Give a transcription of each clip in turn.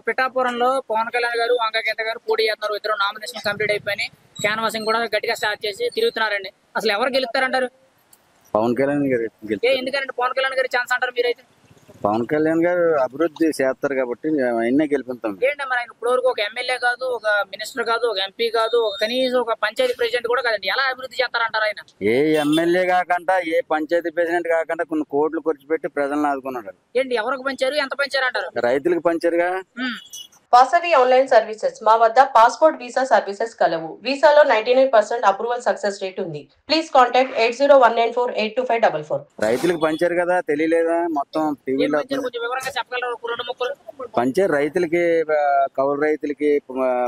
పిఠాపురంలో పవన్ కళ్యాణ్ గారు వంకాగీత గారు పోటీ చేస్తున్నారు. ఇద్దరు నామినేషన్ కంప్లీట్ అయిపోయి క్యాన్వాసింగ్ కూడా గట్టిగా స్టార్ట్ చేసి తిరుగుతున్నారండి. అసలు ఎవరు గెలుస్తారంటారు? పవన్ కళ్యాణ్ గారు ఎందుకంటే పవన్ కళ్యాణ్ గారి ఛాన్స్ అంటారు మీరైతే? పవన్ కళ్యాణ్ గారు అభివృద్ధి చేస్తారు కాబట్టి ఆయన్నే గెలిపిస్తాం. ఏంటి మరి ఆయన ఇప్పుడు వరకు ఒక ఎమ్మెల్యే కాదు, ఒక మినిస్టర్ కాదు, ఒక ఎంపీ కాదు, ఒక కనీసం ఒక పంచాయతీ ప్రెసిడెంట్ కూడా కాదండి. ఎలా అభివృద్ధి చేస్తారంటారు ఆయన? ఏ ఎమ్మెల్యే కాకుండా ఏ పంచాయతీ ప్రెసిడెంట్ కాకుండా కొన్ని కోట్లు ఖర్చు పెట్టి ప్రజలను ఆదుకున్నాడు. ఏంటి ఎవరికి పంచారు, ఎంత పంచారు అంటారు? రైతులకు పంచారుగా. వాసవి ఆన్లైన్ సర్వీసెస్ మా వద్ద పాస్పోర్ట్ వీసా సర్వీసెస్ కలవు. వీసాలో 99% అప్రూవల్ సక్సెస్ రేట్ ఉంది. Please contact 8019482544. రైతులకు పంచారు కదా, తెలియలేదా? మొత్తం టీవీలో పంచారు. రైతులకి, కౌలు రైతులకి,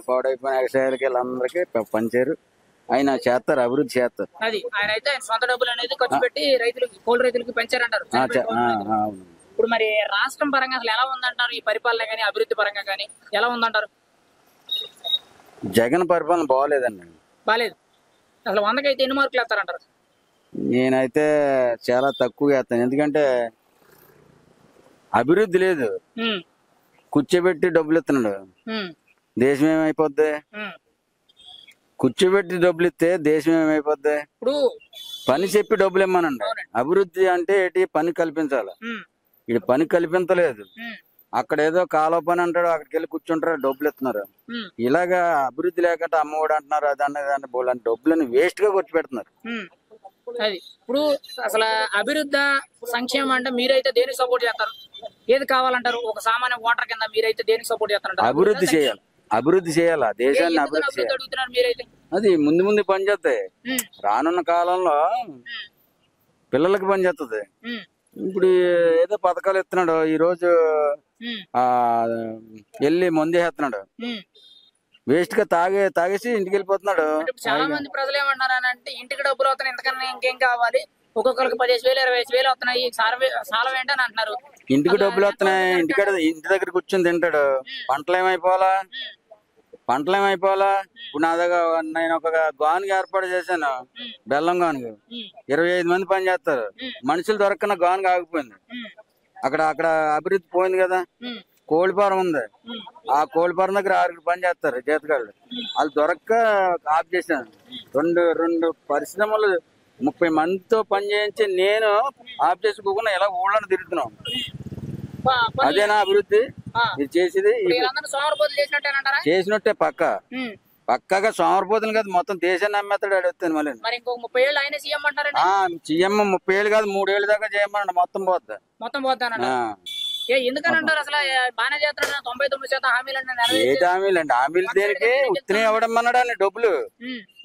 పాడైపోయిన వ్యవసాయాలకి వీళ్ళందరికీ పంచారు. ఆయన చేస్తారు, అభివృద్ధి చేస్తారు. అది ఆయన అయితే సొంత డబ్బులు అనేది ఖర్చు పెట్టి రైతులకి, కౌలు రైతులకి పెంచారంటారు. ఇప్పుడు మరి రాష్ట్రం పరంగా అసలు ఎలా ఉందంటారు? ఈ పరిపాలన కానీ అభివృద్ధి పరంగా కానీ ఎలా ఉందంటారు? జగన్ పరిపాలన బాగోలేదండి. బాలేదు. అసలు 100కి అయితే ఎన్ని మార్కులు వేస్తారంటారు? నేనైతే చాలా తక్కువ వేస్తాను. ఎందుకంటే అభివృద్ధి లేదు. కూర్చోబెట్టి డబ్బులు ఇస్తున్నాడు. దేశం ఏమైపోద్ది? కూర్చోబెట్టి డబ్బులు ఇస్తే దేశం ఏమైపోద్ది? ఇప్పుడు పని చెప్పి డబ్బులు ఇమ్మనండి. అభివృద్ధి అంటే ఏంటి? పని కల్పించాలి. ఇది పని కల్పించలేదు. అక్కడ ఏదో కాలువ పని అంటాడు, అక్కడికి వెళ్ళి కూర్చుంటారు, డబ్బులు ఇస్తున్నారు. ఇలాగా అభివృద్ధి లేకుండా అమ్మఒడి అంటున్నారు, అదన్నది బోల్ అని డబ్బులను వేస్ట్ గా ఖర్చు పెడుతున్నారు. అది ఇప్పుడు అసలు అభివృద్ధి సంక్షేమం అంటే మీరైతే దేనికి సపోర్ట్ చేస్తారు? ఏది కావాలంటారు? ఒక సామాన్య ఓటర్ కింద మీరైతే దేనికి సపోర్ట్ చేస్తారు? అభివృద్ధి చేయాలి, అభివృద్ధి చేయాలా, దేశాన్ని అభివృద్ధి చేయాలి. మీరైతే అది ముందు పని చేస్తాయి. రానున్న కాలంలో పిల్లలకి పని చేస్తుంది. ఇప్పుడు ఏదో పథకాలు ఇస్తున్నాడు, ఈ రోజు వెళ్ళి మందు వేస్తున్నాడు, వేస్ట్ గా తాగేసి ఇంటికి వెళ్ళిపోతున్నాడు. చాలా మంది ప్రజలు ఏమంటారంటే ఇంటికి డబ్బులు అవుతున్నాయి, ఇంతకన్నా ఇంకేం కావాలి, ఒక్కొక్కరికి 15,000 20,000 వస్తున్నాయి, సాలం ఏంటని అంటున్నారు. ఇంటికి డబ్బులు వస్తున్నాయి, ఇంటి దగ్గర కూర్చొని తింటాడు. పంటలు ఏమైపోవాలా? ఇప్పుడు నా దగ్గర నేను ఒక గానుగ ఏర్పాటు చేశాను, బెల్లం గానుగ. 25 మంది పని చేస్తారు. మనుషులు దొరకన గానుగ ఆగిపోయింది. అక్కడ అభివృద్ధి పోయింది కదా. కోళ్ల ఫారం ఉంది, ఆ కోళ్ల ఫారం దగ్గర 6 పని చేస్తారు జీతగాళ్ళు. వాళ్ళు దొరక్క ఆఫ్ చేశాను. రెండు పరిశ్రమలు 30 మందితో పని చేయించి నేను ఆఫ్ చేసుకోకుండా ఇలా ఊళ్ళని తిరుగుతున్నాం. అదేనా అభివృద్ధి? ఇది చేసేది చేసినట్టే పక్కగా సోమరిపోతులు కాదు, మొత్తం దేశాన్ని అమ్మేస్తాడు. అడుగుతాను మళ్ళీ సీఎం 30 ఏళ్ళు కాదు 3 ఏళ్ళ దాకా చేయమన్నాడు. మొత్తం పోద్దా? ఎందుకనంటారు? అసలు బాగానే చేస్తాడు. 99% హామీలు. ఏది హామీలండి? హామీలు దేనికి? ఉత్తినే ఇవ్వడమన్నాడు అని డబ్బులు.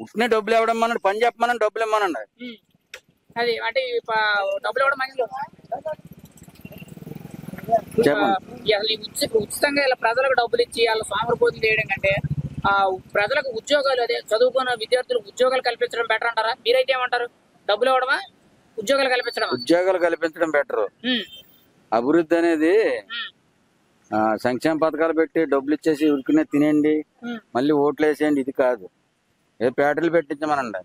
ఉత్తినే డబ్బులు ఇవ్వడమన్నాడు, పని చెప్పమన్నాడు, డబ్బులు ఇమ్మన్నాడు. అది అంటే డబ్బులు ఇవ్వడం మంచిది. ఉచితంగా ఇలా ప్రజలకు డబ్బులు ఇచ్చి వాళ్ళ సోమరిపోతులు చేయడం కంటే ప్రజలకు ఉద్యోగాలు, అదే చదువుకున్న విద్యార్థులకు ఉద్యోగాలు కల్పించడం బెటర్ అంటారా? మీరైతే ఏమంటారు? డబ్బులు ఇవ్వడమా, ఉద్యోగాలు కల్పించడం? ఉద్యోగాలు కల్పించడం బెటర్. అభివృద్ధి అనేది సంక్షేమ పథకాలు పెట్టి డబ్బులు ఇచ్చేసి ఉరికినే తినేయండి, మళ్ళీ ఓట్లు వేసేయండి, ఇది కాదు. ఏ పేటలు పెట్టించమనండి,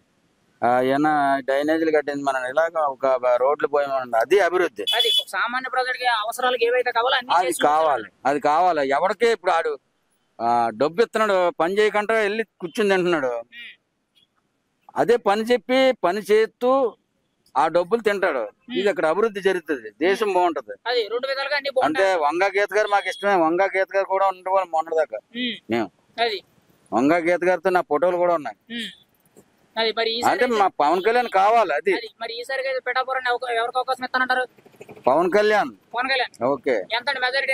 ఏమన్నా డ్రైనేజీలు కట్టించమనండి, ఇలాగ ఒక రోడ్లు పోయమనండి, అది అభివృద్ధి. సామాన్య ప్రజలకి అవసరాలకు ఏవైతే కావాలో అది కావాలి. ఎవరికి ఇప్పుడు ఆడు డబ్బు ఇస్తున్నాడు, పని చేయకుండా వెళ్ళి కూర్చుని తింటున్నాడు. అదే పని చెప్పి పని చేస్తూ ఆ డబ్బులు తింటాడు. ఇది అక్కడ అభివృద్ధి జరుగుతుంది, దేశం బాగుంటది. అంటే వంగా గీత గారు మాకు ఇష్టమే. వంగా గీత గారు కూడా ఉండేవాళ్ళు మొన్నటిదాకా. మేము వంగా గీత గారితో నా ఫోటోలు కూడా ఉన్నాయి. అంటే మా పవన్ కళ్యాణ్ కావాలి. అది మరి ఈసారి పిఠాపురం ఎవరికి అవకాశం ఇస్తానంటారు? పవన్ కళ్యాణ్. ఓకే, ఎంత మెజారిటీ?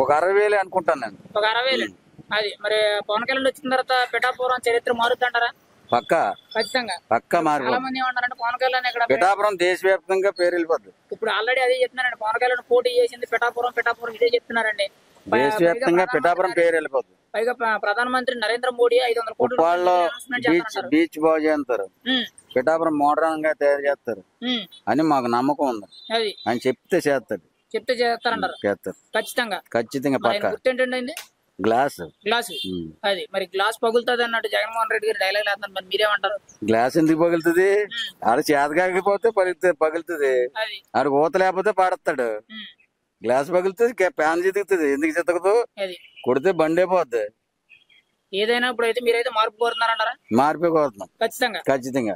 ఒక 60,000 అనుకుంటాను నేను. ఒక 60,000. అది మరి పవన్ కళ్యాణ్ వచ్చిన తర్వాత పిఠాపురం చరిత్ర మారుద్ది అంటారా? పక్కా మారు. చాలా మంది ఏమంటారంటే పవన్ కళ్యాణ్ ఇక్కడ పిఠాపురం దేశవ్యాప్తంగా పేరు వెళ్ళిపోద్ది. ఇప్పుడు ఆల్రెడీ అదే చెప్తున్నారండి. పవన్ కళ్యాణ్ పోటీ చేసింది పిఠాపురం ఇదే చెప్తున్నారండి. దేశవ్యాప్తంగా పిఠాపురం పేరు వెళ్ళిపోతుంది. పైగా ప్రధానమంత్రి నరేంద్ర మోడీ 500 కోట్లు బీచ్ బాగు చేస్తారు, పిఠాపురం మోడర్న్ గా తయారు చేస్తారు అని మాకు నమ్మకం ఉంది. ఆయన చెప్తే చేస్తారంటారు. ఖచ్చితంగా పక్కా. గుర్తేంటండి? గ్లాస్. అది మరి గ్లాస్ పగులుతుంది అన్నట్టు జగన్మోహన్ రెడ్డి గారు డైలాగ్ వేస్తున్నారు. మరి మీరేమంటారు? గ్లాస్ ఎందుకు పగులుతుంది? ఆడ చేత కాకపోతే పగులుతుంది. ఆడు ఊత లేకపోతే పాడతాడు. గ్లాస్ పగులుతుంది, ఫ్యాన్ చితుకుతుంది. ఎందుకు చితకదు? అది కొడితే బండి అయిపోద్ది. ఏదైనా ఇప్పుడు అయితే మీరైతే మార్పు కోరుతున్నారంటారా? మార్పే కోరుతున్నాం ఖచ్చితంగా. ఖచ్చితంగా.